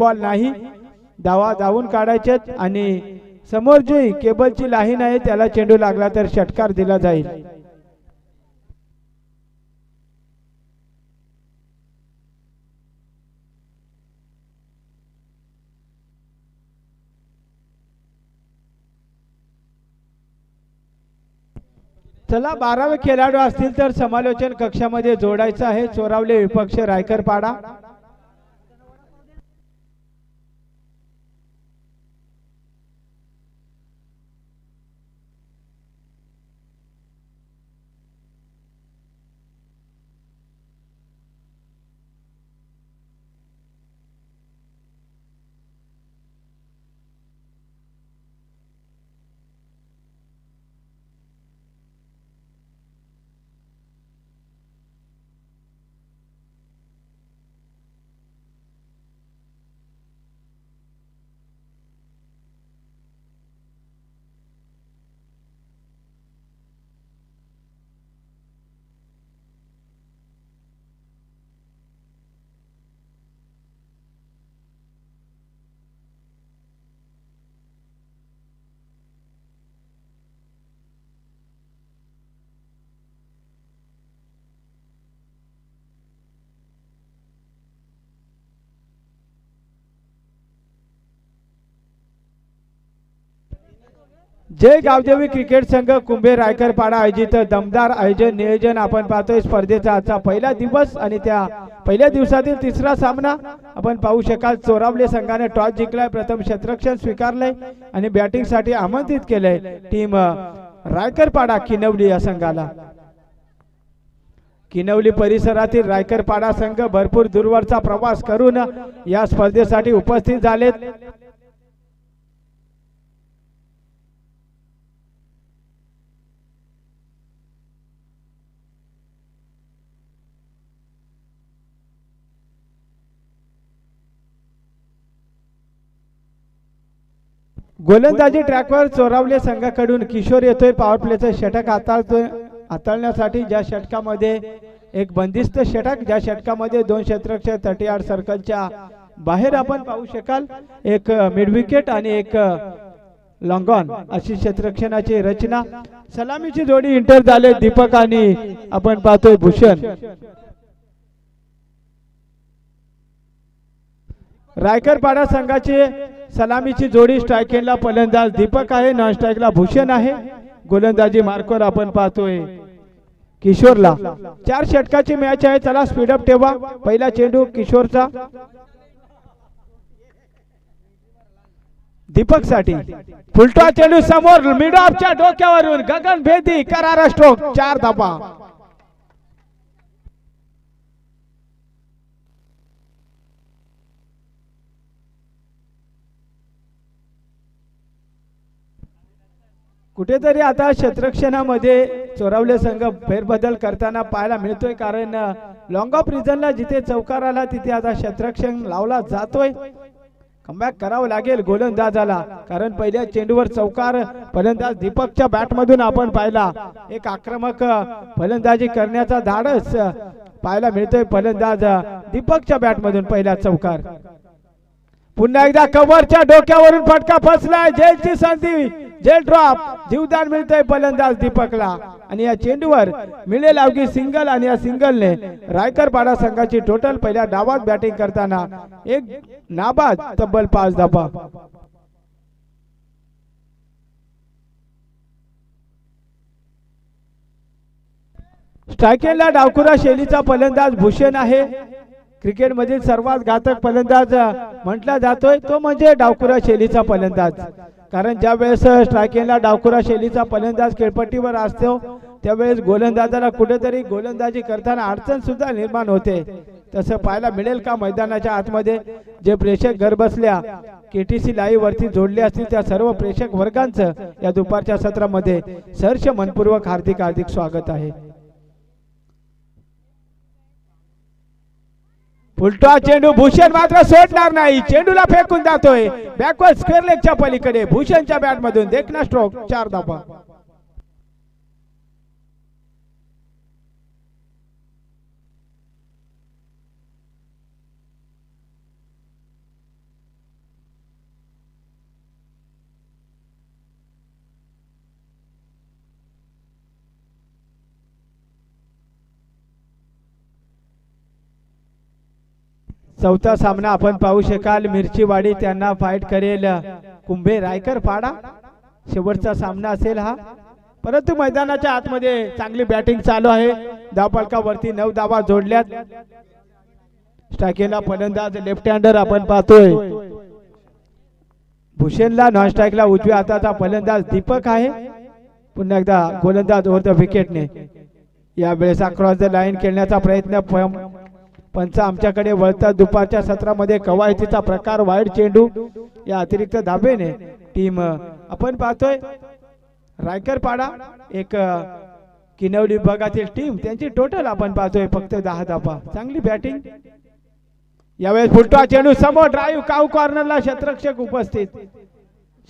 Ball नाही, धावा धावून काढायचे आणि समोर जी केबलची लाईन आहे त्याला चेंडू लागला तर षटकार दिला जाईल। चला 12वे खेळाडू असतील तर समालोचन कक्षामध्ये जोडायचं आहे। चोरावले विपक्ष रायकरपाडा। जय गावदेवी क्रिकेट संघ कुंभे रायकरपाडा आयोजित दमदार आयोजन नियोजन आपण पाहतोय। स्पर्धेचा आजचा पहिला दिवस आणि त्या पहिल्या दिवसातील तिसरा सामना आपण पाहू शकाल। चोरावले संघाने टॉस जिंकलाय, प्रथम क्षेत्ररक्षण स्वीकारले आणि बॅटिंग साठी आमंत्रित केले टीम रायकरपाडा किनवली या संघाला। किनवली परिसरातील रायकरपाडा संघ भरपूर दूरवरचा प्रवास करून या स्पर्धेसाठी उपस्थित झालेत। गोलंदाजी ट्रॅकवर चोरावले संघाकडून किशोर येतोय। पॉवर प्लेचं षटक हाताळण्यासाठी ज्या षटकामध्ये एक बंदिस्त षटक, ज्या षटकामध्ये 2 क्षेत्ररक्षक 38 सर्कलच्या बाहेर आपण पाहू शकाल। एक मिड विकेट आणि एक लॉंग ऑन अशी क्षेत्ररक्षणाची रचना। सलामीची जोडी इंटर झाले दीपक आणि आपण पाहतोय भूषण। रायकरपाडा संघाची सलामीची जोडी स्ट्रायकेला फलंदाज दीपक आहे, नॉन स्ट्राइकला भूषण आहे। गोलंदाजी मार्कवर आपण पाहतोय किशोरला। 4 षटकाची मॅच आहे। चला स्पीड अप ठेवा। पहिला चेंडू किशोरचा दीपक साठी, फुलटॉस चेंडू समोर मिड ऑफच्या डोक्यावरून गगनभेदी करारा स्ट्रोक, 4 धावा। कुठेतरी आता क्षेत्ररक्षणामध्ये चोरावले संघ फेरबदल करताना पाहायला मिळतोय, कारण लॉंग ऑफ रिजनला जिथे चौकार आला तिथे आता क्षेत्ररक्षण लावला जातोय। कमबॅक करावं लागेल गोलंदाजाला, कारण पहिल्या चेंडूवर चौकार फलंदाज दीपकच्या बॅटमधून आपण पाहिला। एक आक्रमक फलंदाजी करण्याचा धाडस पाहायला मिळतोय फलंदाज दीपकच्या बॅटमधून पहिला चौकार। पुन्हा एकदा कव्हरच्या डोक्यावरून फटका फसलाय, जेलची संधी, जेल ड्रॉप, जीवदान मिळतंय फलंदाज दीपकला आणि या चेंडूवर मिळेल अवघी सिंगल आणि या सिंगलने रायकरपाडा संघाची टोटल पहिल्या डावात बॅटिंग करताना एक नाबाद तब्बल 5 धावा। स्ट्रायकेला डावखुरा शैलीचा फलंदाज भूषण आहे। क्रिकेट मधील सर्वात घातक फलंदाज म्हटला जातोय तो म्हणजे डावखुरा शैलीचा फलंदाज, कारण ज्या वेळेस स्ट्रायकेला डावखुरा शैलीचा फलंदाज खेळपट्टीवर असतो त्यावेळेस गोलंदाजाला कुठेतरी गोलंदाजी करताना अडचण सुद्धा निर्माण होते। तसं पाहायला मिळेल का मैदानाच्या आतमध्ये? जे प्रेक्षक घर बसल्या केटीसी लाईव्ह वरती जोडले असतील त्या सर्व प्रेक्षक वर्गांचं या दुपारच्या सत्रामध्ये सहर्ष मनपूर्वक हार्दिक हार्दिक स्वागत आहे। फुलटॉस चेंडू, भूषण मात्र सोडणार नाही, चेंडूला फेकून जातोय बॅकवर्ड स्क्वेअर लेगच्या पलीकडे भूषणच्या बॅटमधून देखना स्ट्रोक, 4 धावा। चौथा सामना आपण पाहू शकाल मिरचीवाडी त्यांना फाईट करेल कुंभे रायकर पाडा। शेवटचा सामना असेल हा, परंतु मैदानाच्या आतमध्ये चांगली बॅटिंग चालू आहे। धावफलकावरती 9 धावा जोडल्यात। स्ट्रायकेला फलंदाज लेफ्ट हँडर आपण पाहतोय भूषणला, नॉन स्ट्राईकला उजव्या हाताचा फलंदाज दीपक आहे। पुन्हा एकदा गोलंदाज ओव्हर द विकेटने यावेळेस क्रॉस द लाईन खेळण्याचा प्रयत्न पंच आमच्याकडे वळतात। दुपारच्या सत्रामध्ये कवायतीचा प्रकार वाईड चेंडू या अतिरिक्त धाबेने टीम आपण पाहतोय रायकर पाडा एक किनवली विभागातील टीम त्यांची टोटल आपण पाहतोय फक्त 10 धाबा। चांगली बॅटिंग यावेळेस फुलटॉ चेंडू समोर ड्राईव्ह काऊ कॉर्नरला क्षेत्ररक्षक उपस्थित।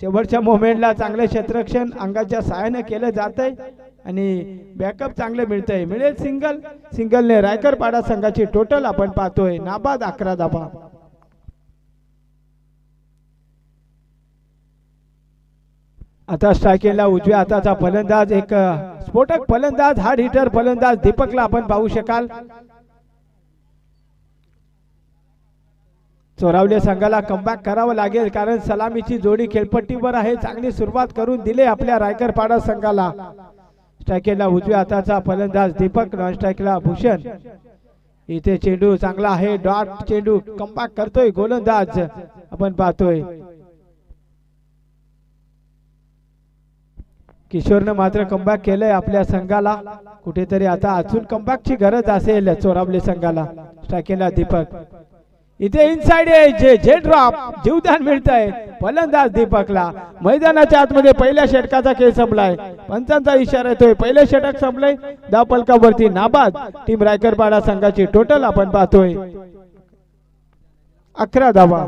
शेवटच्या मोमेंटला चांगले क्षेत्ररक्षण अंगाच्या सहाय्याने केलं जातंय आणि बॅकअप चांगले मिळतंय। मिळेल सिंगलने रायकर पाडा संघाची टोटल आपण पाहतोय नाबाद 11 धाबा। आता स्ट्रायकेला उजव्या हाताचा फलंदाज एक स्फोटक फलंदाज हार्ड हिटर फलंदाज दीपकला आपण पाहू शकाल। चोरावले संघाला कमबॅक करावं लागेल कारण सलामीची जोडी खेळपट्टीवर आहे। चांगली सुरुवात करून दिले आपल्या रायकर पाडा संघाला। स्ट्रायकेला उजव्या हाताचा फलंदाज दीपक, नॉन स्ट्राईकला भूषण। इथे चेंडू चांगला आहे, डॉट चेंडू कमबॅक करतोय गोलंदाज आपण पाहतोय किशोरनं मात्र कमबॅक केलंय आपल्या संघाला। कुठेतरी आता अजून कमबॅकची गरज असेल चोरावले संघाला। स्ट्रायकेला दीपक, इथे इनसाइड एज जे ड्रॉप जीवदान मिळतंय फलंदाज दीपकला। मैदानाच्या आतमध्ये पहिल्या षटकाचा खेळ संपलाय, पंचांचा इशारा येतोय पहिलं षटक संपलंय। धावफलकावरती नाबाद टीम रायकरपाडा संघाची टोटल आपण पाहतोय 11 धावा।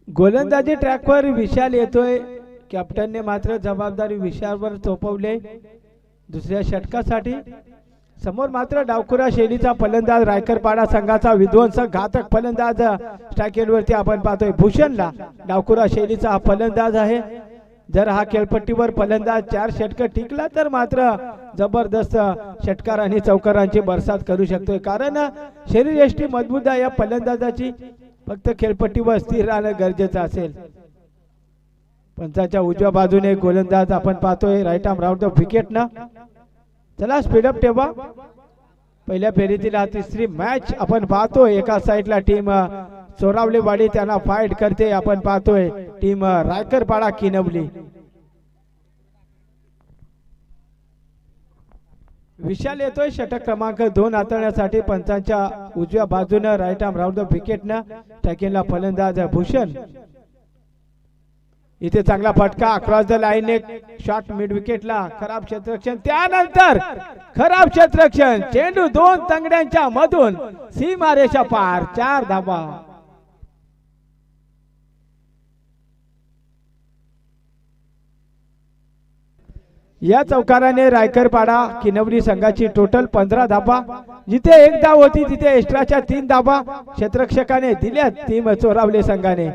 गोलंदाजी ट्रॅकवर विशाल येतोय, कॅप्टनने मात्र जबाबदारी विशालवर सोपवले दुसऱ्या षटकासाठी। समोर मात्र डावखुरा शैलीचा फलंदाज रायकरपाडा संघाचा विध्वंसक घातक फलंदाज स्ट्रायकेलवरती आपण पाहतोय भूषणला। डावखुरा शैलीचा हा फलंदाज आहे। जर हा खेळपट्टीवर फलंदाज 4 षटक टिकला तर मात्र जबरदस्त षटकार आणि चौकारांची बरसात करू शकतोय, कारण शरीरयष्टी मजबूत आहे या फलंदाजाची। फक्त खेळपट्टीवर स्थिर राहणं गरजेचं असेल। पंचाच्या उजव्या बाजूने गोलंदाज आपण पाहतोय right arm round the wicket ना। चला स्पीडअप ठेवा। पहिल्या फेरीतील हा तिसरी मॅच आपण पाहतोय। एका साइडला टीम चोरावलेवाडी त्यांना फाईट करते, आपण पाहतोय टीम रायकरपाडा किनवली। विशाल येतोय षटक क्रमांक 2 हाताळण्यासाठी। पंचांच्या उजव्या बाजूने right arm round the wicket ना टाकेला फलंदाज भूषण। इथे चांगला फटका क्रॉस द लाईन, एक शॉट मिड विकेटला, खराब क्षेत्ररक्षण, त्यानंतर खराब क्षेत्ररक्षण, चेंडू 2 तंगड्यांच्या मधून सीमारेषा पार, 4 धावा। या चौकाराने रायकरपाडा किनवली संघाची टोटल 15 धावा। जिथे 1 धाव होती तिथे एक्स्ट्राच्या 3 धावा क्षेत्ररक्षकाने दिल्यात टीम चोरावले संघाने।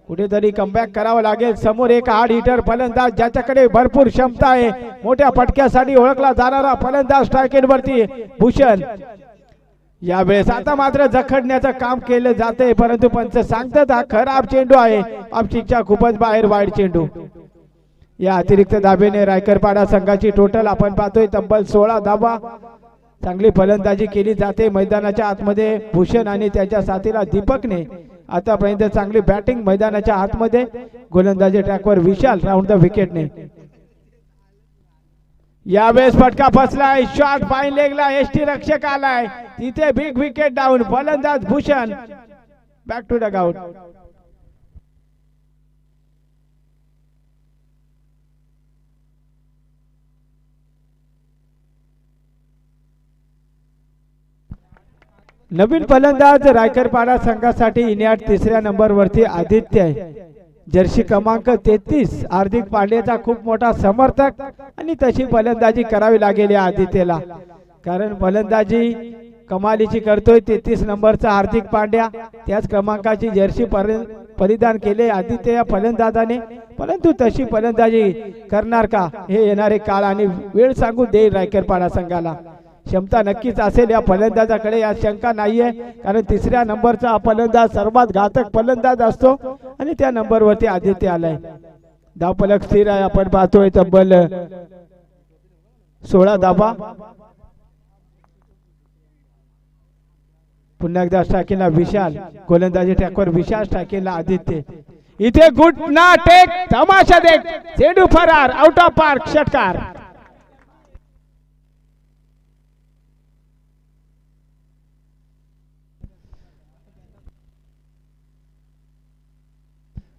कुठेतरी कमबॅक करावं लागेल। समोर एक हार्ड हिटर फलंदाज ज्याच्याकडे भरपूर क्षमता आहे, मोठ्या फटक्यासाठी ओळखला जाणारा फलंदाज स्ट्रायकेटवरती भूषण। यावेळेस आता मात्र जखडण्याचं काम केलं जाते, परंतु पंच सांगतात हा खराब चेंडू आहे, ऑफस्टिकच्या खूपच बाहेर वाईड चेंडू। या अतिरिक्त धाबेने रायकरपाडा संघाची टोटल आपण पाहतोय तब्बल 16 धावा। चांगली फलंदाजी केली जाते मैदानाच्या आतमध्ये। भूषण आणि त्याच्या साथीला दीपकने आतापर्यंत चांगली बॅटिंग मैदानाच्या आतमध्ये। गोलंदाजी ट्रॅकवर विशाल राऊंड द विकेटने। यावेळेस फटका फसलाय. शॉट फाईन लेगला एसटी रक्षक आलाय तिथे. Big wicket down. फलंदाज Bhushan back to dugout. नवीन फलंदाज रायकरपाडा संघासाठी इनियाड तिसऱ्या नंबर वरती आदित्य आहे. जर्सी क्रमांक 33. हार्दिक पांड्याचा खूप मोठा समर्थक आणि तशी फलंदाजी करावी लागेल या आदित्यला, कारण फलंदाजी कमालीची करतोय. 33 नंबरचा हार्दिक पांड्या त्याच क्रमांकाची जर्सी परिधान केले आदित्य या फलंदाजाने, परंतु तशी फलंदाजी करणार का हे येणारे काळ आणि वेळ सांगू देईल रायकरपाडा संघाला. क्षमता नक्कीच असेल या फलंदाजाकडे, या शंका नाहीये, कारण तिसऱ्या नंबरचा हा फलंदाज सर्वात घातक फलंदाज असतो आणि त्या नंबरवरती आदित्य आलाय. धावफलक स्थिर आहे. आपण पाहतोय तब्बल 16 धावा. पुन्हा एकदा स्ट्रायकिंगला विशाल. गोलंदाजी ट्रॅकवर विशाल. स्ट्रायकिंगला आदित्य. इथे गुड ना टेक तमाशा देख. चेंडू फरार. Out of park. षटकार.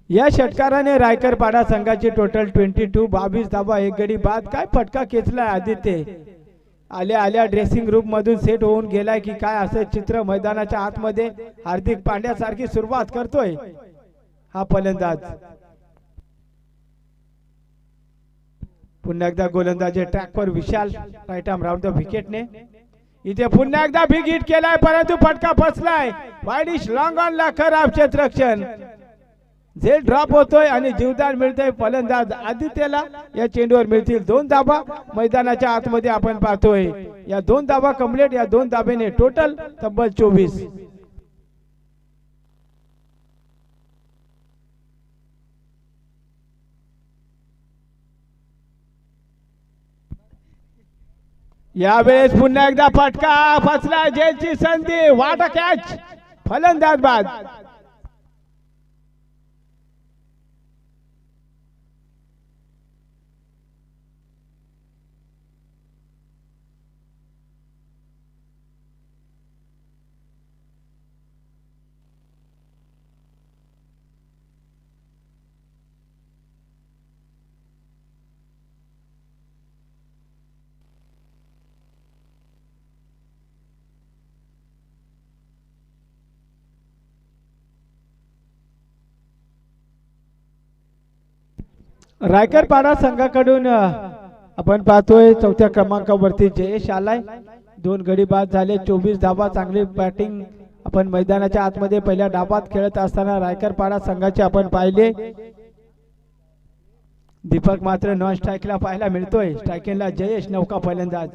या षटकाराने रायकरपाडा संघाची टोटल 22. 22 धावा. एक गडी बाद. काय फटका खेचलाय आदित्य. आल्या आल्या ड्रेसिंग रूम मधून सेट होऊन गेलाय की काय असं चित्र मैदानाच्या आतमध्ये हार्दिक पांड्या सारखी सुरुवात करतोय हा फलंदाज. पुन्हा एकदा गोलंदाजी ट्रॅकवर Vishal. Right arm round the विकेटने. इथे पुन्हा एकदा बिग हिट केलाय, परंतु फटका फसलाय. वाईडिश लॉंग ऑन ला खराब क्षेत्ररक्षण. झेल ड्रॉप होतोय आणि जीवदान मिळतंय फलंदाज आदित्यला. या चेंडूवर मिळतील 2 धावा. मैदानाच्या आतमध्ये आपण पाहतोय या 2 धावा कंप्लीट. या 2 धाबेने टोटल तब्बल 24. यावेळेस पुन्हा एकदा फटका फसला. झेलची संधी. वाट कॅच. फलंदाज बाद. रायकरपाडा संघाकडून आपण पाहतोय 4थ्या क्रमांकावरती जयेश आलाय. 2 गडी बाद झाले. 24 धावा. चांगली बॅटिंग आपण मैदानाच्या आतमध्ये पहिल्या डावात खेळत असताना रायकरपाडा संघाचे आपण पाहिले. दीपक मात्र नॉन स्ट्राईकला पाहायला मिळतोय. स्ट्रायकिंगला जयेश. नौका फलंदाज.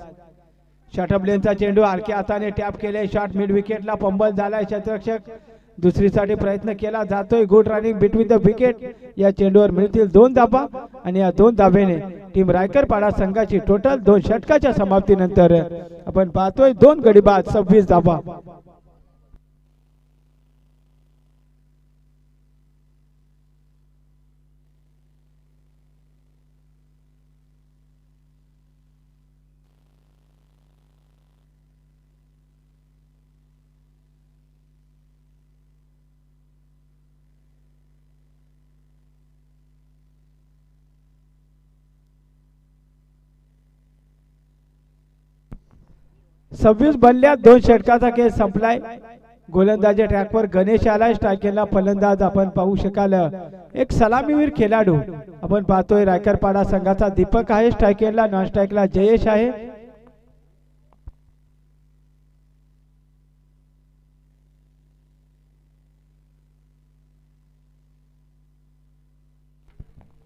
शॉर्ट लेनचा चेंडू हलक्या हाताने टॅप केले. शॉट मिड विकेटला फंबल झालाय. क्षेत्ररक्षक दुसरीसाठी प्रयत्न केला जातोय. Good running between the wicket. या चेंडूवर मिळतील 2 धावा आणि या 2 धावेने टीम रायकरपाडा संघाची टोटल 2 षटकाच्या समाप्तीनंतर आपण पाहतोय 2 गडी बाद 26 धावा. सव्वीस बल्ल्यात 2 षटकाचा खेळ संपलाय. गोलंदाजी ट्रॅकवर गणेश आलाय. स्ट्रायकिंगला फलंदाज आपण पाहू शकाल एक सलामीवीर खेळाडू आपण पाहतोय रायकरपाडा संघाचा दीपक आहे. स्ट्रायकिंगला नॉन स्ट्राईकला जयेश आहे.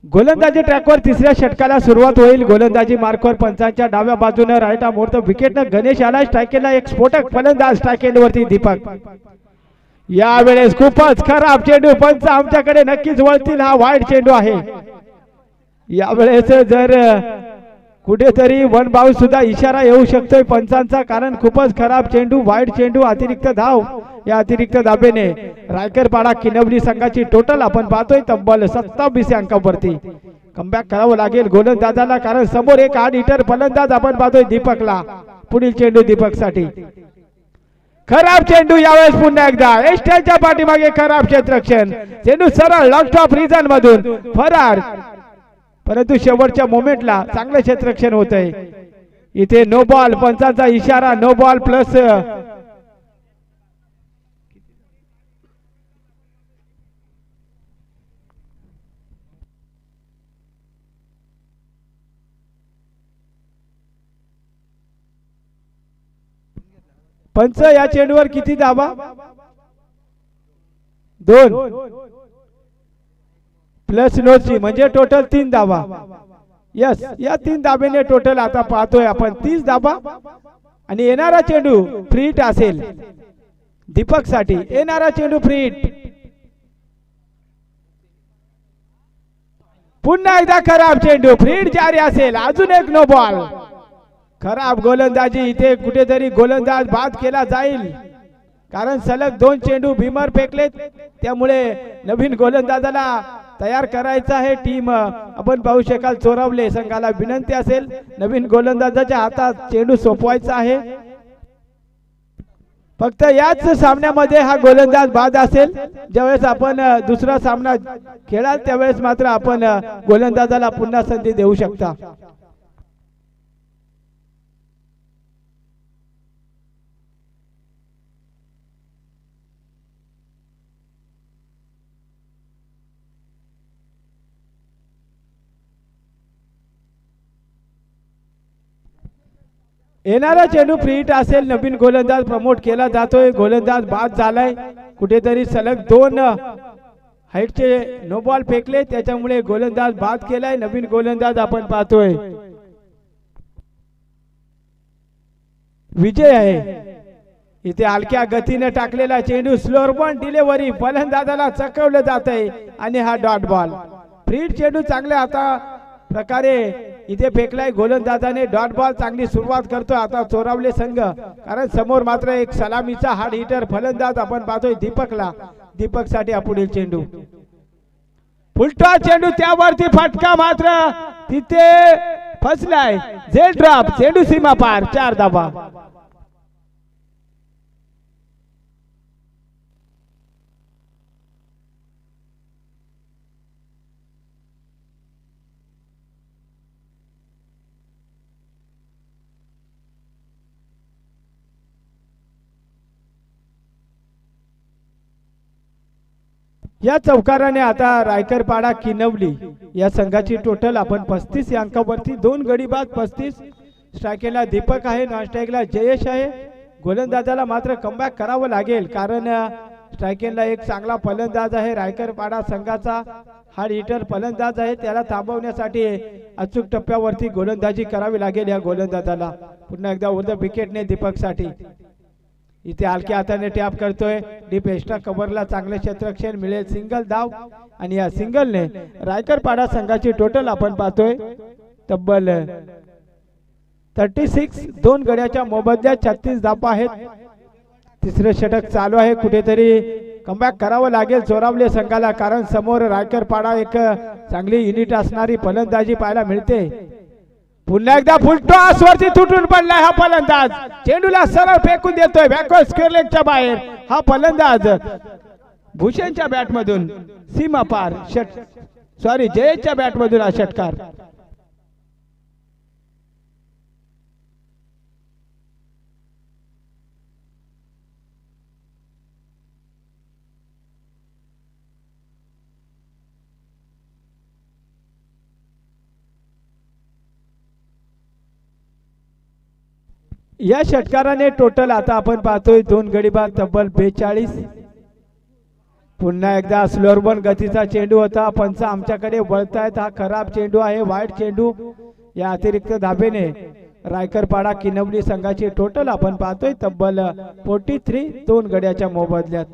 गोलंदाजी ट्रॅकवर 3ऱ्या षटकाला सुरुवात होईल. गोलंदाजी मार्कवर पंचांच्या डाव्या बाजूने राईट आर्म मोर्थ विकेटनं गणेश आला. स्ट्रायकिंगला एक स्फोटक फलंदाज. स्ट्रायकिंग वरती दीपक. यावेळेस खूपच खराब चेंडू. पंच आमच्याकडे नक्कीच वळतील. हा वाईड चेंडू आहे. यावेळेस जर कुठेतरी वन बाउंस सुद्धा इशारा येऊ शकतोय पंचांचा, कारण खूपच खराब चेंडू. वाईड चेंडू. अतिरिक्त धाव. या अतिरिक्त धाबेने रायकरपाडा किनवली संघाची टोटल आपण पाहतोय तब्बल 27 अंकावरती. कमबॅक करावं लागेल गोलंदाजाला, कारण समोर एक हार्ड हिटर फलंदाज आपण पाहतोय दीपकला. पुढील चेंडू दीपक साठी. खराब चेंडू यावेळेस पुन्हा एकदा एस्टलच्या पाठीमागे खराब क्षेत्ररक्षण. चेंडू सरळ लॉस्ट ऑफ रिझन मधून फरार, परंतु शेवटच्या मोमेंटला चांगलं क्षेत्ररक्षण होतंय. इथे नो बॉल, पंचांचा इशारा नो बॉल प्लस पंच या चेंडूवर किती धावा? 2 प्लस नोची म्हणजे टोटल 3 धावा. यस, या 3 धाब्याने टोटल आता पाहतोय आपण 30 धावा. आणि येणारा चेंडू फ्री हिट असेल दीपक साठी. येणारा चेंडू फ्री हिट. पुन्हा एकदा खराब चेंडू, फ्री हिट जारी असेल. अजून एक नो बॉल. खराब गोलंदाजी. इथे कुठेतरी गोलंदाज बाद केला जाईल, कारण सलग 2 चेंडू भीमर फेकलेत. त्यामुळे नवीन गोलंदाजाला तयार करायचा आहे. टीम आपण पाहू शकाल चोरवले संघाला विनंती असेल नवीन गोलंदाजाच्या हातात चेंडू सोपवायचा आहे. फक्त याच सामन्यामध्ये हा गोलंदाज बाद असेल. ज्यावेळेस आपण दुसरा सामना खेळाल त्यावेळेस मात्र आपण गोलंदाजाला पुन्हा संधी देऊ शकता. येणारा चेंडू फ्री हिट असेल. नवीन गोलंदाज प्रमोट केला जातोय. गोलंदाज बाद झालाय. कुठेतरी सलग 2 हाईटचे नो बॉल फेकले, त्याच्यामुळे गोलंदाज बाद केलाय. नवीन गोलंदाज आपण पाहतोय विजय आहे. इथे हलक्या गतीने टाकलेला चेंडू स्लोअर बॉल डिलिव्हरी फलंदाजाला चकवलं जात आहे आणि हा डॉट बॉल. फ्री हिट चेंडू चांगल्या आता प्रकारे इथे फेकलाय गोलंदाजाने. डॉट बॉल चांगली सुरुवात करतो आता चोरावले संघ, कारण समोर मात्र एक सलामीचा हार्ड हिटर फलंदाज आपण पाहतोय दीपकला. दीपक साठी हा पुढील चेंडू. फुलटा चेंडू, त्यावरती फटका मात्र तिथे फसलाय. झेल ड्रॉप, चेंडू सीमा पार. 4 धावा. या चौकाराने आता रायकरपाडा किनवली या संघाची टोटल आपण 35 या अंकावरती. 2 गडी बाद 35. स्ट्रायकरला दीपक आहे, नॉन स्ट्रायकला जयेश आहे. गोलंदाजाला मात्र कमबॅक करावं लागेल, कारण स्ट्रायकरला एक चांगला फलंदाज आहे. रायकरपाडा संघाचा हार्ड हिटर फलंदाज आहे. त्याला थांबवण्यासाठी अचूक टप्प्यावरती गोलंदाजी करावी लागेल या गोलंदाजाला. पुन्हा एकदा उर्ध विकेटने दीपक साठी. इथे हलक्या हाताने टॅप करतोय. डीप एक्स्ट्रा कव्हरला चांगले क्षेत्ररक्षण मिळेल. सिंगल धाव आणि या सिंगलने रायकरपाडा संघाची टोटल आपण पाहतोय तब्बल 36. 2 गड्याच्या मोबदल्यात 36 धावा आहेत. तिसरे षटक चालू आहे. कुठेतरी कमबॅक करावं लागेल चोरावले संघाला, कारण समोर रायकरपाडा एक चांगली युनिट असणारी फलंदाजी पाहायला मिळते. पुन्हा एकदा फुलटॉस वरती तुटून पडलाय हा फलंदाज. चेंडूला सरळ फेकून देतोय बॅकवर्ड स्क्वेअर लेगच्या बाहेर. हा फलंदाज भूषणच्या बॅट मधून सीमा पार. जयेशच्या बॅट मधून हा षटकार. या षटकाराने टोटल आता आपण पाहतोय 2 गडी बाद तब्बल 42. पुन्हा एकदा स्लोअर बॉल गतीचा चेंडू होता. पंच आमच्याकडे वळतायत. हा खराब चेंडू आहे, वाईट चेंडू. या अतिरिक्त धाबेने रायकरपाडा किनवली संघाची टोटल आपण पाहतोय तब्बल 43. 2 गड्याच्या मोबदल्यात.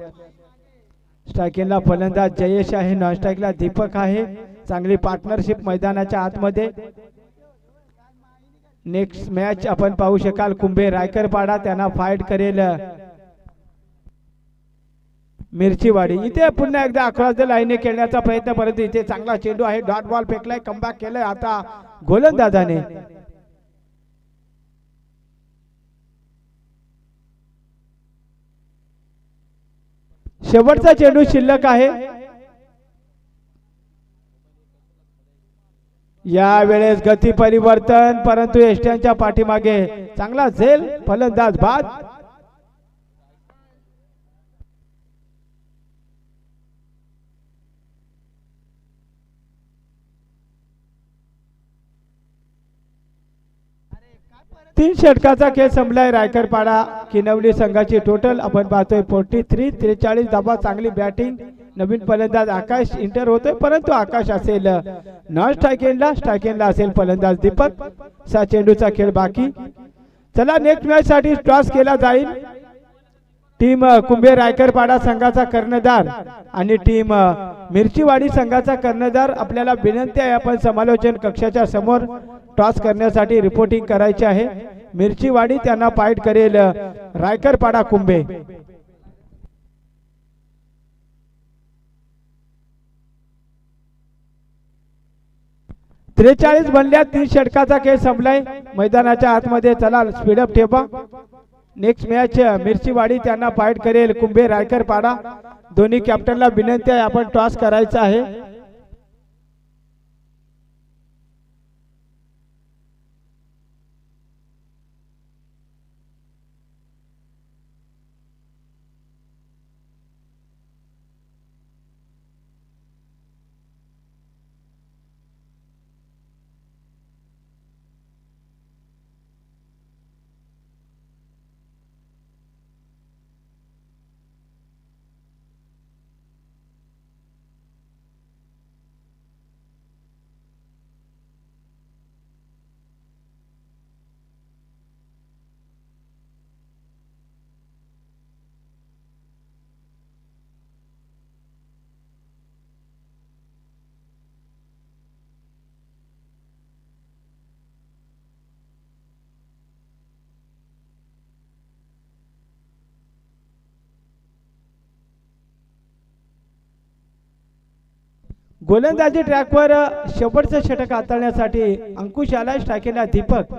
स्ट्रायकिंगला फलंदाज जयेश आहे, नॉन स्ट्राईकला दीपक आहे. चांगली पार्टनरशिप मैदानाच्या आतमध्ये. नेक्स्ट मॅच आपण पाहू शकाल कुंभे रायकरपाडा त्यांना फाईट करेल मिरचीवाडी इथे पुन्हा एकदा अक्रॉस द लाईन खेळण्याचा प्रयत्न, परंतु इथे चांगला चेंडू आहे, डॉट बॉल फेकलाय, कमबॅक केलंय आता गोलंदाजाने. शेवटचा चेंडू शिल्लक आहे. या वेळेस गती परिवर्तन, परंतु एष्ट्यांच्या पाठीमागे चांगला झेल, फलंदाज बाद. तीन षटकाचा खेळ संपलाय. रायकरपाडा किनवली संघाची टोटल आपण पाहतोय 43. 43 धावा. चांगली बॅटिंग. नवीन फलंदाज आकाश इंटर होतोय, परंतु आकाश असेल नॉन स्ट्रायकेनला असेल फलंदाज दीपक. 6 चेंडूचा खेळ बाकी. चला नेक्स्ट मॅच साठी टॉस केला जाईल. टीम कुंभे रायकरपाडा संघाचा कर्णधार आणि टीम मिरचीवाडी संघाचा कर्णधार. आपल्याला विनंती आहे आपण समालोचन कक्षाच्या समोर टॉस करण्यासाठी रिपोर्टिंग करायचे आहे. मिरचीवाडी त्यांना फाईट करेल रायकरपाडा कुंभे. त्रेचाळीस बनल्या. 3 षटकाचा खेळ संपलाय. मैदानाच्या आतमध्ये चला स्पीडअप ठेवा. नेक्स्ट मॅच मिरचीवाडी त्यांना फाईट करेल कुंभे रायकरपाडा. दोन्ही कॅप्टनला विनंती आहे आपण टॉस करायचा आहे. गोलंदाजी ट्रॅकवर शेवटचं षटक हाताळण्यासाठी अंकुश आलाय. स्ट्रायकेला दीपक.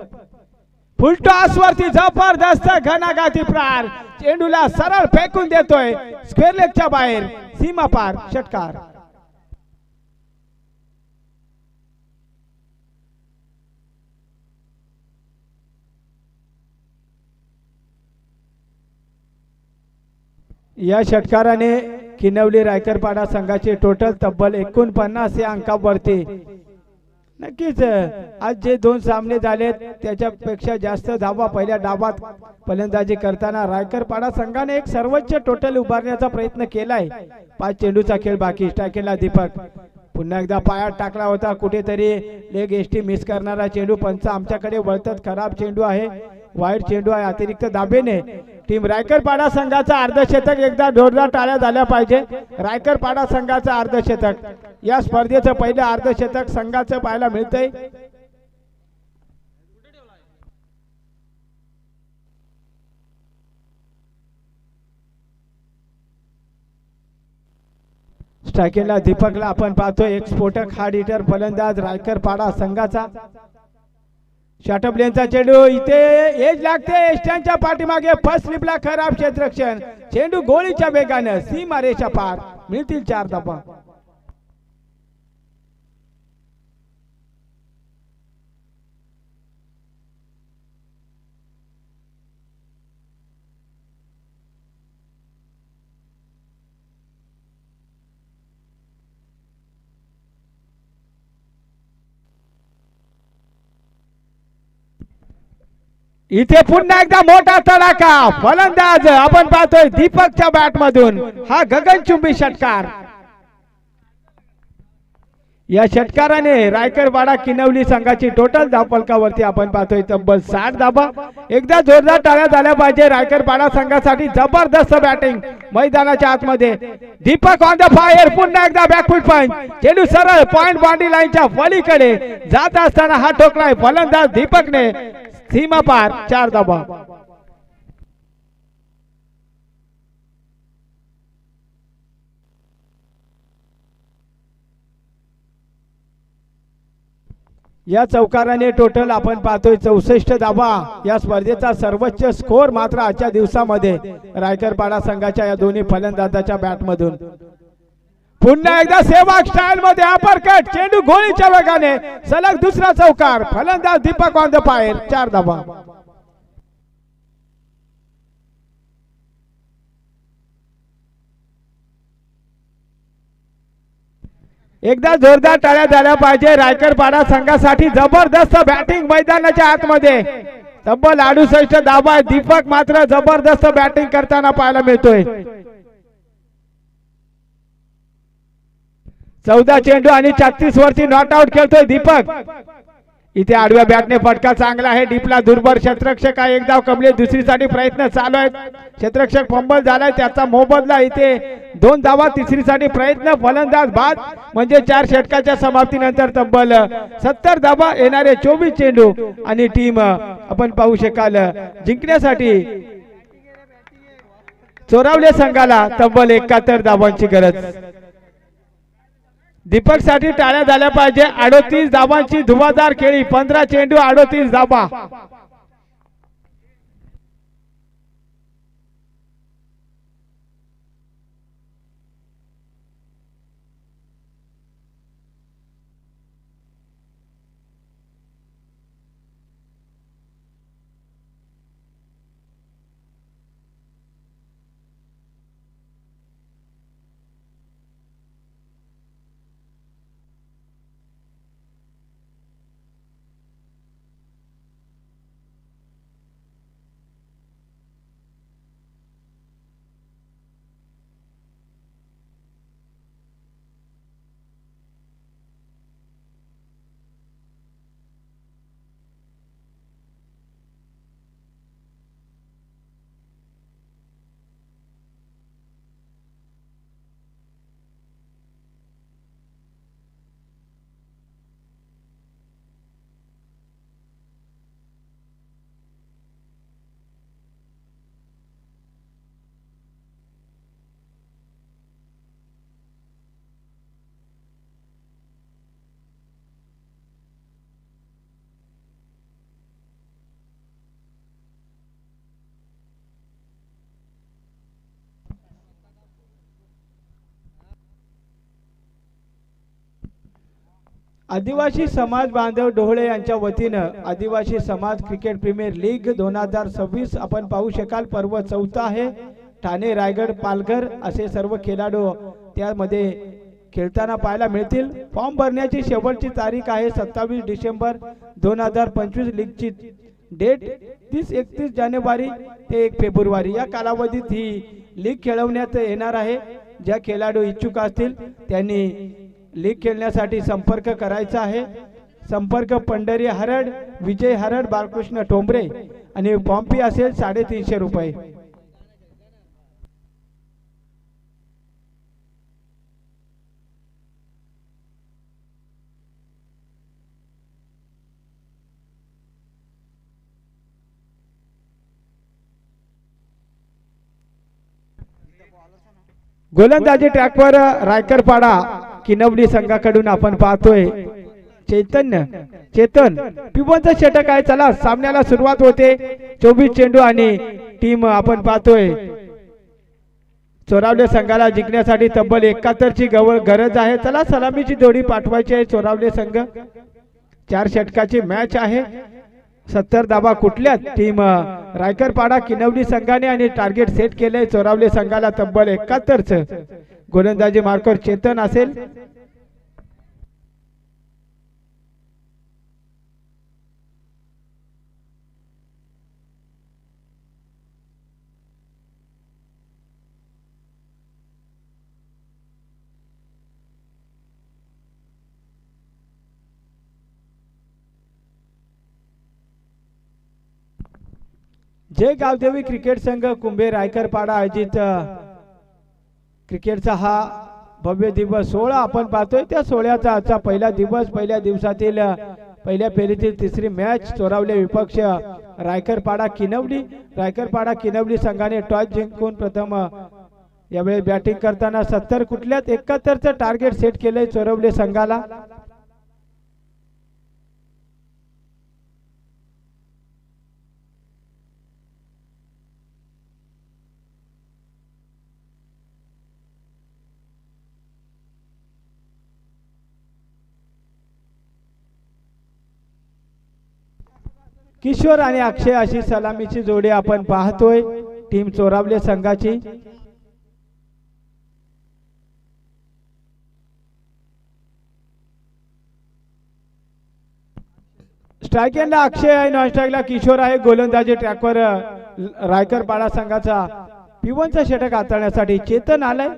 फुल टॉस वरती जबरदस्त घणाघाती प्रहार. चेंडूला सरळ फेकून देतोय स्क्वेअर लेगच्या बाहेर, सीमा पार, षटकार. या षटकाराने किनवली रायकरपाडा संघाचे टोटल तब्बल 49 या अंकावरती. नक्कीच आज जे 2 सामने झालेत त्याच्यापेक्षा जास्त धावा पहिल्या डावात फलंदाजी करताना रायकरपाडा संघाने एक सर्वोच्च टोटल उभारण्याचा प्रयत्न केलाय. 5 चेंडूचा खेळ बाकी. स्ट्रायकेला दीपक. पुन्हा एकदा पायात टाकला होता कुठेतरी लेग एसटी मिस करणारा चेंडू. पंच आमच्याकडे वळतात. खराब चेंडू आहे, वाईट चेंडू आहे. अतिरिक्त दाबेने टीम रायकरपाडा संघाचा अर्धशतक. एकदा जोरदार टाळ्या झाल्या पाहिजे. रायकरपाडा संघाचा अर्धशतक. या स्पर्धेचं पहिलं अर्धशतक संघाचं पाहायला मिळतंय. स्ट्रायकेला दीपकला आपण पाहतोय एक स्फोटक हार्ड हिटर फलंदाज रायकरपाडा संघाचा. शॉर्टअप लेनचा चेंडू. इथे एज लागते एष्ट्यांच्या पाठीमागे. फर्स्ट स्लिपला खराब क्षेत्ररक्षण. चेंडू गोळीच्या वेगानं सीमा रेषा पार. मिळतील 4 धावा. इथे पुन्हा एकदा मोठा तडाखा. फलंदाज आपण पाहतोय दीपकच्या बॅट मधून हा गगनचुंबी षटकार. या षटकाराने रायकरपाडा किनवली संघाची टोटल धावफलकावरती आपण पाहतोय तब्बल 60 धावा. एकदा जोरदार टाळ्या झाल्या पाहिजे रायकरपाडा संघासाठी. जबरदस्त बॅटिंग मैदानाच्या आतमध्ये. Deepak on the fire. पुन्हा एकदा बॅकफुट पंच. चेंडू सरळ पॉइंट बाउंड्री लाईनच्या पलीकडे जात असताना हा ठोकलाय फलंदाज दीपकने. सीमा पार, 4 धावा. या चौकाराने टोटल आपण पाहतोय 64 धावा। या स्पर्धेचा सर्वोच्च स्कोर मात्र आजच्या दिवसामध्ये रायकरपाडा संघाच्या या दोन्ही फलंदाजाच्या बॅट मधून। पुन्हा एकदा सेवाग स्टाईल मध्ये अपरकट, चेंडू गोळीच्या वेगाने सलग दुसरा चौकार। फलंदाज दीपक ऑन द फायर, 4 धावा। एकदा जोरदार टाळ्या झाल्या पाहिजे रायकरपाडा संघासाठी। जबरदस्त बॅटिंग मैदानाच्या आतमध्ये तब्बल 68 धावा। दीपक मात्र जबरदस्त बॅटिंग करताना पाहायला मिळतोय। 14 चेंडू आणि 36 वरती नॉट आउट खेळतोय दीपक। इथे आडव्या बॅटने फटका चांगला आहे, डीपला दुर्बल क्षेत्ररक्षक आहे। एक धाव कमले, दुसरीसाठी प्रयत्न चालू आहेत। क्षेत्ररक्षक फंबल झालाय, त्याचा मोबदला इथे 2 धावा। तिसरीसाठी प्रयत्न, फलंदाज बाद, म्हणजे 4 षटकाच्या समाप्तीनंतर तब्बल 70 धावा येणारे 24 चेंडू आणि टीम आपण पाहू शकाल जिंकण्यासाठी चोरावले संघाला तब्बल 71 धावांची गरज। दीपक साठी टाळ्या झाल्या पाहिजे। 38 धावांची धुवाधार खेळी, 15 चेंडू 38 धावा। आदिवासी समाज बांधव ढोळे यांच्या वतीनं आदिवासी समाज क्रिकेट प्रीमियर लीग 2026 आपण पाहू शकाल। पर्व 4 आहे। ठाणे, रायगड, पालघर असे सर्व खेळाडू त्यामध्ये खेळताना पाहायला मिळतील। फॉर्म भरण्याची शेवटची तारीख आहे 27 डिसेंबर 2025। लीगची डेट 30-31 जानेवारी ते 1 फेब्रुवारी या कालावधीत ही लीग खेळवण्यात येणार आहे। ज्या खेळाडू इच्छुक असतील त्यांनी लीग खेळण्यासाठी संपर्क करायचा आहे। संपर्क पंढरी हरड, विजय हरड, बालकृष्ण ठोंबरे आणि फॉर्म फी असेल 350 रुपये। गोलंदाजी ट्रॅकवर रायकरपाडा किनवली संघाकडून आपण पाहतोय चेतन पिबोनचा षटक आहे। चला सामन्याला सुरुवात होते। 24 चेंडू आणि टीम आपण पाहतोय चोरावले संघाला जिंकण्यासाठी तब्बल 71 ची गरज आहे। चला सलामीची जोडी पाठवायची आहे। चोरावले संघ 4 षटकाची मॅच आहे। 70 धावा कुठल्यात टीम रायकरपाडा किनवली संघाने आणि टार्गेट सेट केले चोरावले संघाला तब्बल 71 च। गोलंदाजी मार्कर चेतन असेल। जय गावदेवी क्रिकेट संघ कुंभे रायकरपाडा आयोजित क्रिकेटचा हा भव्य दिवस 16 आपण पाहतोय। त्या 16चा आजचा पहिला दिवस। पहिल्या दिवसातील पहिल्या फेरीतील तिसरी मॅच चोरावले विपक्ष रायकरपाडा किनवली। रायकरपाडा किनवली संघाने टॉस जिंकून प्रथम यावेळी बॅटिंग करताना 70 कुठल्यात 71 चं टार्गेट सेट केले चोरावले संघाला। किशोर आणि अक्षय अशी सलामीची जोडी आपण पाहतोय टीम चोरावले संघाची. स्ट्रायकरला अक्षय आहे, नॉन स्ट्राईकला किशोर आहे. गोलंदाजी ट्रॅकवर रायकर पाडा संघाचा पिवनचा षटक हाताळण्यासाठी चेतन आलाय.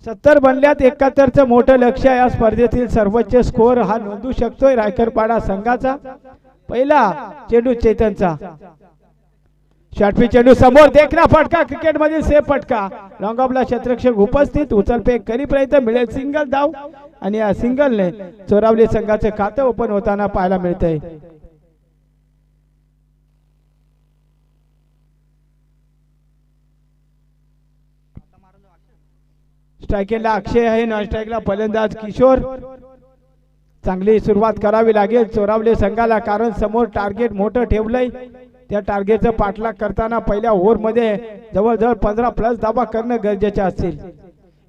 70 बनल्यात 71चं मोठं लक्ष या स्पर्धेतील सर्वोच्च स्कोअर हा नोंदवू शकतोय रायकर पाडा संघाचा. पहिला चेंडू चेतनचा, षटफी चेंडू समोर, देखना फटका, क्रिकेट मधील सेफ फटका. लॉंग ऑफला क्षेत्ररक्षक उपस्थित, उचलफेक करीपर्यंत मिळेल सिंगल धाव आणि या सिंगलने चोरावली संघाचं खातं ओपन होताना पाहायला मिळतंय. स्ट्रायकरला अक्षय आहे, नॉन स्ट्राईकला फलंदाज किशोर. चांगली सुरुवात करावी लागेल चोरावले संघाला, कारण समोर टार्गेट मोठं ठेवलंय. त्या टार्गेटचं पाठलाग करताना पहिल्या ओव्हरमध्ये जवळजवळ 15+ धावा करणं गरजेचे असतील.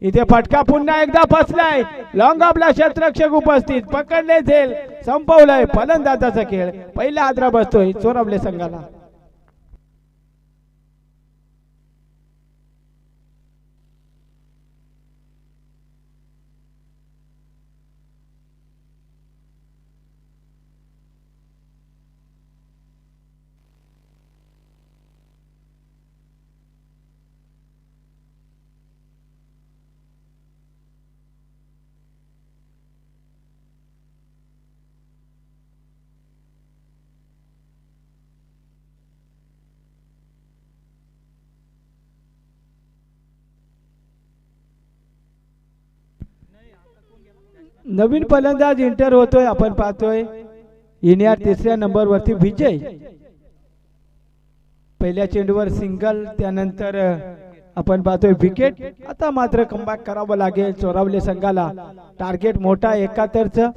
इथे फटका पुन्हा एकदा फसलाय. लॉंग ऑफला क्षेत्ररक्षक उपस्थित, पकडले झेल, संपवलंय फलंदाजाचा खेळ. पहिला हादरा बसतोय चोरावले संघाला. नवीन फलंदाज इंटर होतोय आपण पाहतोय. इनियर 3ऱ्या नंबरवरती विजय. पहिल्या चेंडूवर सिंगल, त्यानंतर आपण पाहतोय विकेट. आता मात्र कमबॅक करावं लागेल चोरावले संघाला. टार्गेट मोठा 71चं.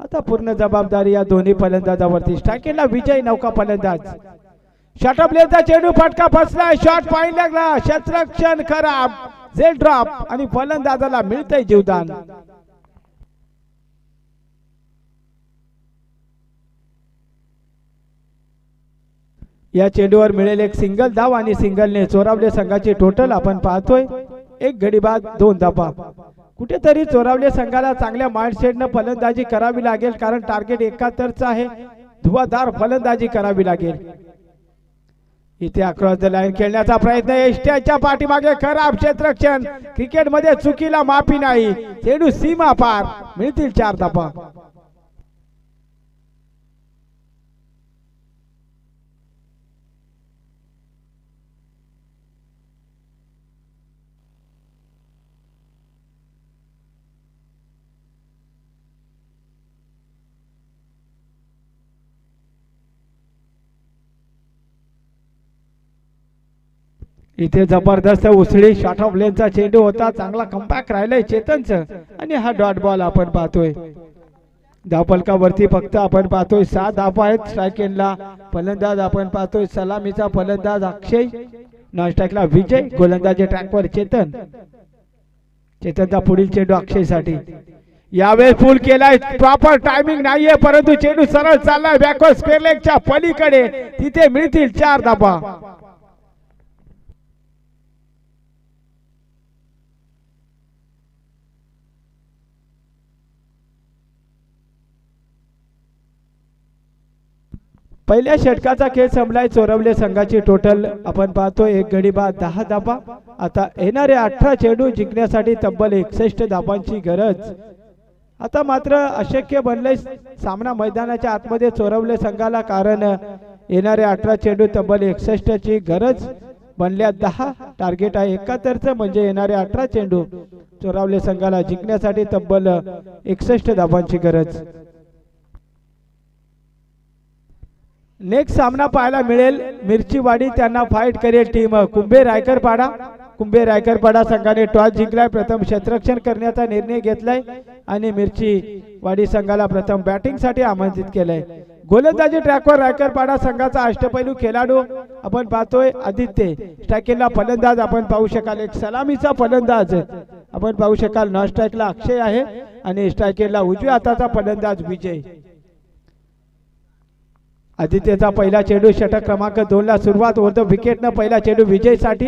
आता पूर्ण जबाबदारी या दोन्ही फलंदाजावरती. स्ट्रायकरला विजय, नौका फलंदाज. शॉर्टअपलेचा चेंडू, फटका फसला, शॉट पॉइंट लागला, क्षेत्ररक्षण खराब, झेल ड्रॉप आणि फलंदाजाला मिळतंय जीवदान. या चेंडूवर मिळेल एक सिंगल धाव आणि सिंगलने चोरावले संघाची टोटल आपण पाहतोय 1 गडी बाद 2 धावा. कुठेतरी चोरावले संघाला चांगल्या माइंडसेटने फलंदाजी करावी लागेल, कारण टार्गेट 71चं आहे. धुवाधार फलंदाजी करावी लागेल. इथे अक्रॉस द लाईन खेळण्याचा प्रयत्न, एष्ट्याच्या पाठीमागे खराब क्षेत्ररक्षण. क्रिकेटमध्ये चुकीला माफी नाही. चेंडू सीमा पार, मिळतील 4 धावा. इथे जबरदस्त उसळी, शॉर्ट ऑफ लेनचा चेंडू होता. चांगला कमबॅक राहिलाय चेतनचं आणि हा डॉट बॉल आपण पाहतोय. धावफलकावरती फक्त आपण पाहतोय 6 धावा आहेत. स्ट्रायकरला फलंदाज आपण पाहतोय सलामीचा फलंदाज अक्षय, नॉन स्ट्राईकला विजय. गोलंदाजी ट्रॅकवर चेतन. चेतनचा पुढील चेंडू अक्षय साठी. यावेळेस फुल केलाय, प्रॉपर टायमिंग नाहीये, परंतु चेंडू सरळ चाललाय बॅकवर्ड स्क्वेअर लेगच्या पलीकडे. तिथे मिळतील 4 धावा. पहिल्या षटकाचा खेळ संपलाय. चोरवले संघाची टोटल आपण पाहतोय 1 गडी बाद 10 धावा. आता येणारे 18 चेंडू जिंकण्यासाठी तब्बल 61 धावांची गरज. आता मात्र अशक्य बनलंय सामना मैदानाच्या आतमध्ये चोरवले संघाला, कारण येणारे 18 चेंडू तब्बल 61 ची गरज. बनल्या 10, टार्गेट आहे 71चं, म्हणजे येणारे 18 चेंडू चोरवले संघाला जिंकण्यासाठी तब्बल 61 धावांची गरज. नेक्स्ट सामना पाहायला मिळेल मिरचीवाडी, त्यांना फाईट करेल टीम कुंभे रायकरपाडा. कुंभे रायकरपाडा संघाने टॉस जिंकलाय, प्रथम क्षेत्ररक्षण करण्याचा निर्णय घेतलाय आणि मिरचीवाडी संघाला प्रथम बॅटिंग साठी आमंत्रित केलंय. गोलंदाजी ट्रॅकवर रायकरपाडा संघाचा अष्टपैलू खेळाडू आपण पाहतोय आदित्य. स्ट्रायकरला फलंदाज आपण पाहू शकाल, एक सलामीचा फलंदाज आपण पाहू शकाल. नॉन स्ट्राईकला अक्षय आहे आणि स्ट्रायकरला उजव्या हाताचा फलंदाज विजय. आदित्यचा पहिला चेंडू षटक क्रमांक 2 ला सुरुवात होतं विकेटनं पहिला चेंडू विजयसाठी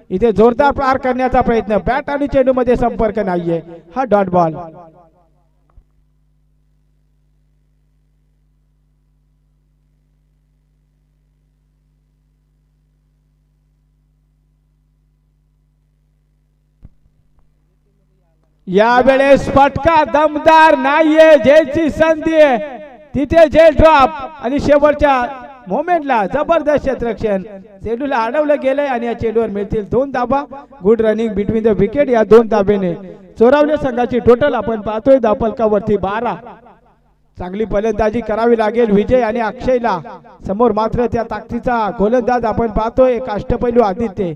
इथे जोरदार पार करण्याचा प्रयत्न बॅट आणि चेंडू मध्ये संपर्क नाहीये हा डॉट बॉल यावेळेस फटका दमदार नाहीये झेलची संधी आहे तिथे झेल ड्रॉप आणि शेवटच्या मोमेंटला जबरदस्त क्षेत्ररक्षण चेंडूला अडवलं गेलंय आणि या चेंडूवर मिळतील 2 धाबा good running between the wicket या 2 धाब्याने चोरावले संघाची टोटल आपण पाहतोय धापलकावरती 12 चांगली फलंदाजी करावी लागेल विजय आणि अक्षयला समोर मात्र त्या ताकदीचा गोलंदाज आपण पाहतोय एक अष्टपैलू आदित्य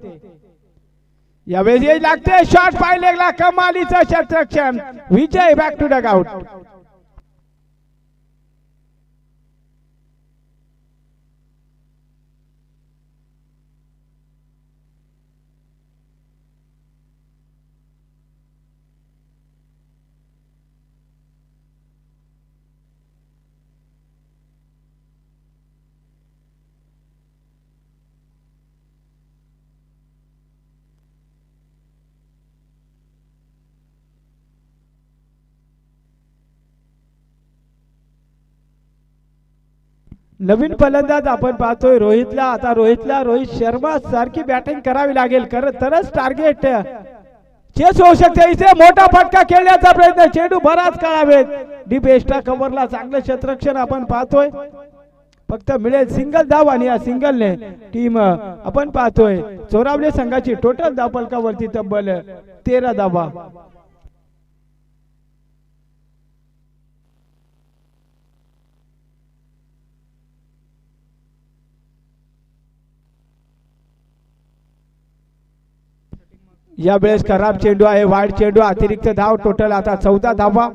यावेळी लागते शॉट पाहिलेला कमालीचं क्षेत्ररक्षण विजय बॅक टू डग आउट नवीन फलंदाज आपण पाहतोय रोहितला आता रोहित शर्मा सारखी बॅटिंग करावी लागेल तरच टार्गेट चेस होऊ शकते इथे मोठा फटका खेळण्याचा प्रयत्न चेंडू बराच काढावेत डीप एक्स्ट्रा कव्हरला चांगलं क्षेत्ररक्षण आपण पाहतोय फक्त मिळेल सिंगल धाव आणि या सिंगलने टीम आपण पाहतोय चोरावले संघाची टोटल धावफलकावरती तब्बल 13 धावा यावेळेस खराब चेंडू आहे वाईड चेंडू अतिरिक्त धाव टोटल आता 14 धावा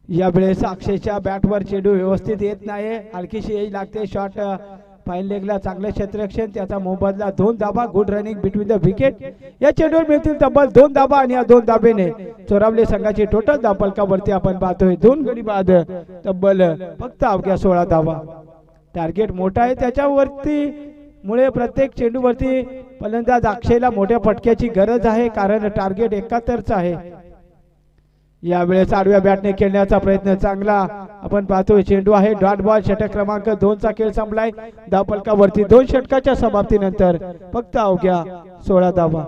यावेळेस अक्षयच्या बॅटवर चेंडू व्यवस्थित येत नाही हलकीशी येई लागते शॉट फाईन लेगला चांगले क्षेत्ररक्षण त्याचा मोबदला 2 धाबा good running between the wicket या चेंडूवर मिळतील तब्बल 2 धाबा आणि या 2 धाबेने चोरावले संघाची टोटल धावफलकावरती आपण पाहतोय 2 गडी बाद तब्बल फक्त अवघ्या 16 धावा टार्गेट मोठा आहे त्याच्यावरती मुळे प्रत्येक चेंडूवरती फलंदाज अक्षयला मोठ्या फटक्याची गरज आहे कारण टार्गेट 71च आहे यावेळेस आडव्या बॅटने खेळण्याचा प्रयत्न चांगला आपण पाहतोय चेंडू आहे डॉट बॉल षटक क्रमांक 2 चा खेळ संपलाय धावफलकावरती 2 षटकाच्या समाप्तीनंतर फक्त अवघ्या 16 धावा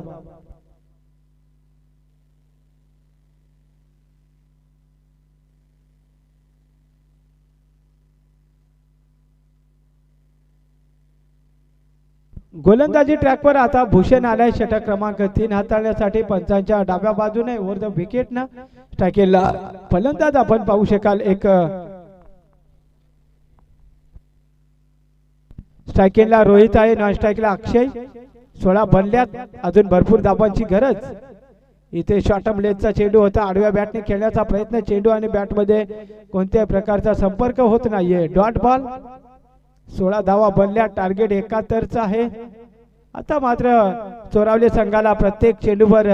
गोलंदाजी ट्रॅकवर आता भूषण आलाय षटक क्रमांक 3 हाताळण्यासाठी पंचांच्या डाव्या बाजूने ओव्हर द विकेट ना स्ट्रायकेला फलंदाज आपण पाहू शकाल एक स्ट्रायकेला रोहित आहे नॉन स्ट्रायकला अक्षय 16 बनल्यात अजून भरपूर धावांची गरज इथे शॉर्टम लेगचा चेंडू होता आडव्या बॅटने खेळण्याचा प्रयत्न चेंडू आणि बॅट मध्ये कोणत्याही प्रकारचा संपर्क होत नाहीये डॉट बॉल 16 धावा बनल्या टार्गेट 71च आहे आता मात्र चोरावले संघाला प्रत्येक चेंडूवर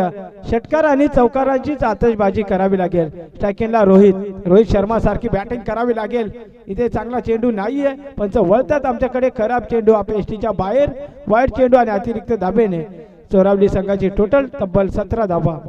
षटकार आणि चौकारांचीच आतषबाजी करावी लागेल स्ट्रायकिंगला रोहित शर्मा सारखी बॅटिंग करावी लागेल इथे चांगला चेंडू नाहीये पण वळतात आमच्याकडे खराब चेंडू अपेष्टीच्या बाहेर वाईट चेंडू आणि अतिरिक्त धाबेने चोरावली संघाची टोटल तब्बल 17 धावा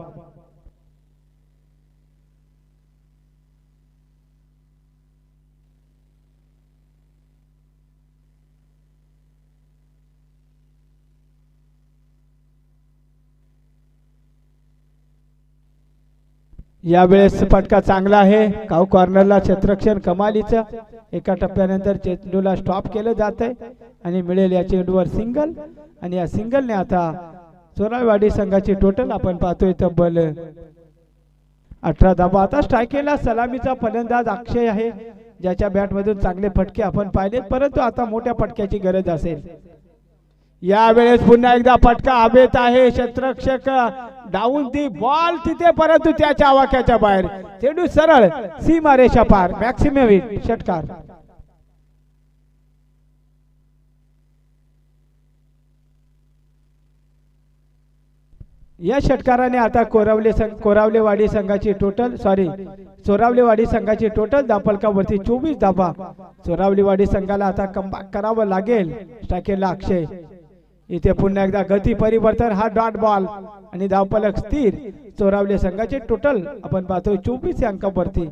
यावेळेस फटका चांगला आहे काउ कॉर्नरला क्षेत्ररक्षण कमालीचं एका टप्प्यानंतर चेंडूला स्टॉप केलं जात आहे आणि मिळेल या चेंडूवर सिंगल आणि या सिंगलने आता चोराळवाडी संघाची टोटल आपण पाहतोय तब्बल 18 धावा आता स्ट्रायकेला सलामीचा फलंदाज अक्षय आहे ज्याच्या बॅट मधून चांगले फटके आपण पाहिलेत परंतु आता मोठ्या फटक्याची गरज असेल यावेळेस पुन्हा एकदा फटका हवेत आहे क्षेत्ररक्षक डाऊन दी बॉल तिथे परंतु त्याच्या आवाक्याच्या बाहेर चेंडू सरळ सीमारेषा पार मॅक्सिमम षटकार या षटकाराने आता कोरावलेवाडी संघाची चोरावलेवाडी संघाची टोटल धापलकावरती 24 धाबा. चोरावलेवाडी संघाला आता कमबॅक करावं लागेल. स्ट्रायकरला अक्षय. इथे पुन्हा एकदा गती परिवर्तन, हा डॉट बॉल आणि धावफलक स्थिर. चोरावले संघाचे टोटल आपण पाहतोय 24 अंकावरती.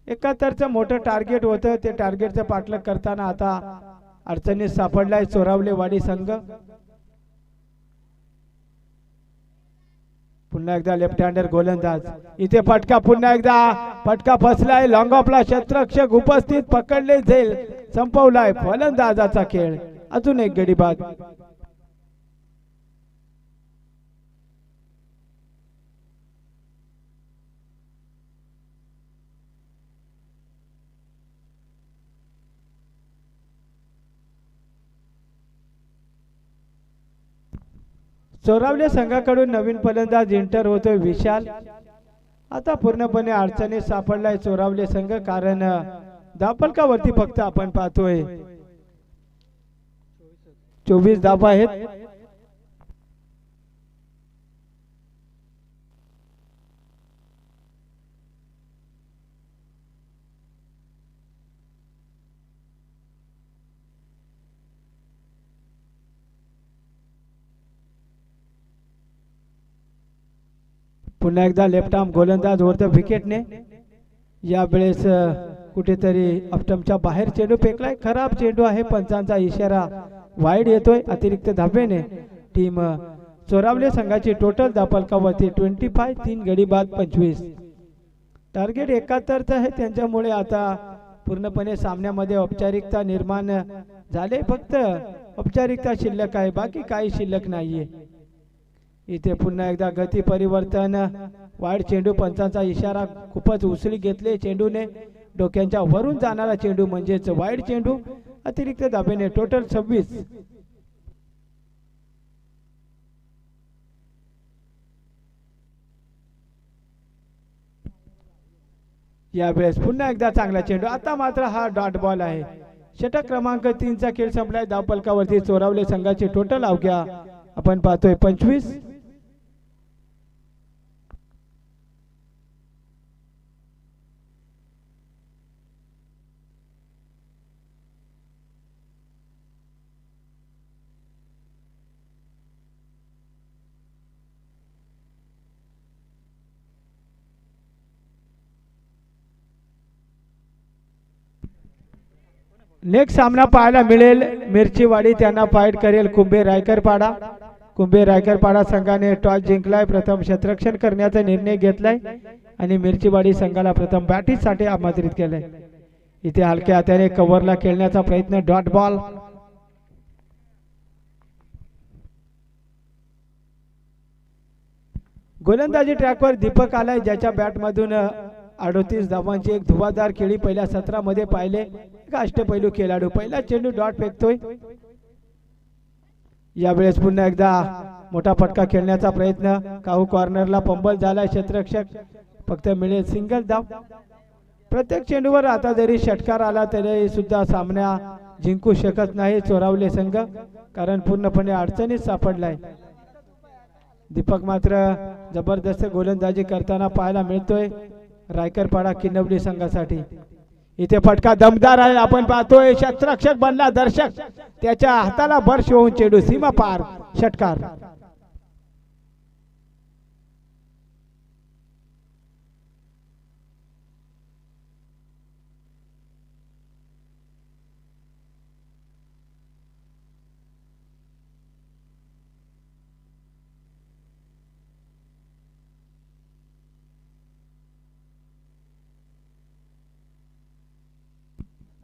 71चं मोठं टार्गेट होतं, ते टार्गेटचं पाठलाग करताना आता अडचणीत सापडलाय चोरावलेवाडी संघ. पुन्हा एकदा लेफ्ट हँडर गोलंदाज. इथे फटका, पुन्हा एकदा फटका फसलाय. लॉंग ऑफला क्षेत्ररक्षक उपस्थित, पकडले जाईल, संपवलाय फलंदाजाचा खेळ. अजून एक गडी बाद. चोरावले संघाकडून नवीन फलंदाज एंटर होतोय विशाल. आता पूर्णपणे अडचणीत सापडलाय चोरावले संघ, कारण धावफलकावरती फक्त आपण पाहतोय 24 धावा आहेत. पुन्हा एकदा लेफ्ट आर्म गोलंदाज वरती विकेटने. यावेळेस कुठेतरी ऑप्टमच्या बाहेर चेंडू फेकलाय. खराब चेंडू आहे, पंचांचा इशारा वाईड येतोय. अतिरिक्त धाब्याने टीम चोरावले संघाची टोटल धावफलकावरती 25, 3 गडी बाद 25. टार्गेट 71चं आहे, त्यांच्यामुळे आता पूर्णपणे सामन्यामध्ये औपचारिकता निर्माण झाले. फक्त औपचारिकता शिल्लक आहे, बाकी काही शिल्लक नाहीये. इथे पुन्हा एकदा गती परिवर्तन, वाईड चेंडू, पंचांचा इशारा. खूपच उसळी घेतले चेंडूने, डोक्यांच्या वरून जाणारा चेंडू म्हणजेच वाईड चेंडू. अतिरिक्त धाब्याने टोटल 26. यावेळेस पुन्हा एकदा चांगला चेंडू. आता मात्र हा डॉट बॉल आहे. षटक क्रमांक 3चा खेळ संपलाय. धावफलकावरती चोरावले संघाची टोटल अवघ्या आपण पाहतोय 25. नेक्स्ट सामना पाहायला मिळेल मिरचीवाडी, त्यांना फाईट करेल कुंभे रायकरपाडा. कुंभे रायकरपाडा संघाने टॉस जिंकलाय. प्रथम क्षेत्ररक्षण करण्याचा निर्णय घेतलाय आणि मिरचीवाडी संघाला प्रथम बॅटिंगसाठी आमंत्रित केलंय. इथे हलक्या हाताने कव्हरला खेळण्याचा प्रयत्न, डॉट बॉल. गोलंदाजी ट्रॅकवर दीपक आलाय, ज्याच्या बॅटमधून 38 धावांची एक धुवाधार खेळी पहिल्या सत्रामध्ये पाहिले. एक अष्टपैलू खेळाडू. पहिला चेंडू डॉट फेकतोय. यावेळेस पुन्हा एकदा मोठा फटका खेळण्याचा प्रयत्न. काहू कॉर्नरला पंबल झालाय. क्षेत्ररक्षक फक्त मिळेल सिंगल धाव. प्रत्येक चेंडूवर आता जरी षटकार आला तरी सुद्धा सामना जिंकू शकत नाही चोरावले संघ, कारण पूर्णपणे अडचणीत सापडलाय. दीपक मात्र जबरदस्त गोलंदाजी करताना पाहायला मिळतोय रायकरपाडा किनवली संघासाठी. इथे फटका दमदार आहे, आपण पाहतोय. क्षेत्ररक्षक बनला दर्शक, त्याच्या हाताला बर्ष होऊन चेंडू सीमा पार, षटकार.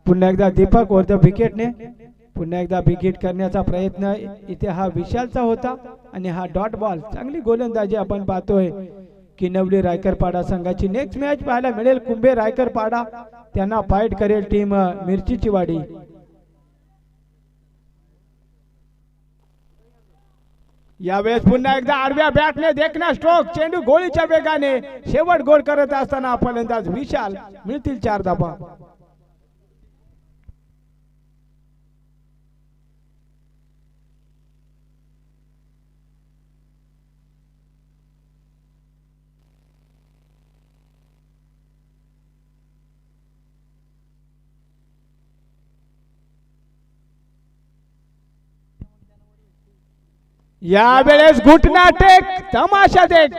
पुन्हा एकदा दीपक वर विकेटने पुन्हा एकदा विकेट करण्याचा प्रयत्न. इथे हा विशालचा होता आणि हा डॉट बॉल. चांगली गोलंदाजी आपण पाहतोय किनवली रायकरपाडा संघाची. नेक्स्ट मॅच पाहायला मिळेल कुंभे रायकरपाडा, त्यांना फाईट करेल टीम मिरचीची वाडी. यावेळेस पुन्हा एकदा आडव्या बॅटने देखना स्ट्रोक, चेंडू गोळीच्या वेगाने शेवट गोल करत असताना फलंदाज विशाल. मिळतील 4 धावा. यावेळेस घुटना टेक तमाशा देख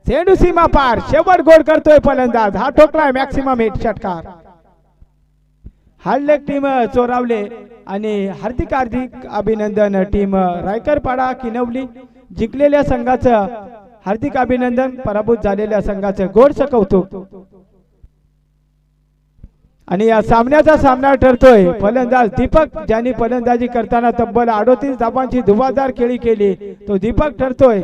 चेंडू सीमा पार शेवट गोल करतोय फलंदाज हा ठोकलाय मॅक्सिमम हिट षटकार हार्डलेक टीम चोरावले आणि हार्दिक हार्दिक अभिनंदन टीम रायकरपाडा किनवली जिंकलेल्या संघाचं हार्दिक अभिनंदन पराभूत झालेल्या संघाचं गोडसं कौतुक आणि या सामन्याचा सामना ठरतोय फलंदाज दीपक ज्यांनी फलंदाजी करताना तब्बल 38 धावांची धुवाधार खेळी केली तो दीपक ठरतोय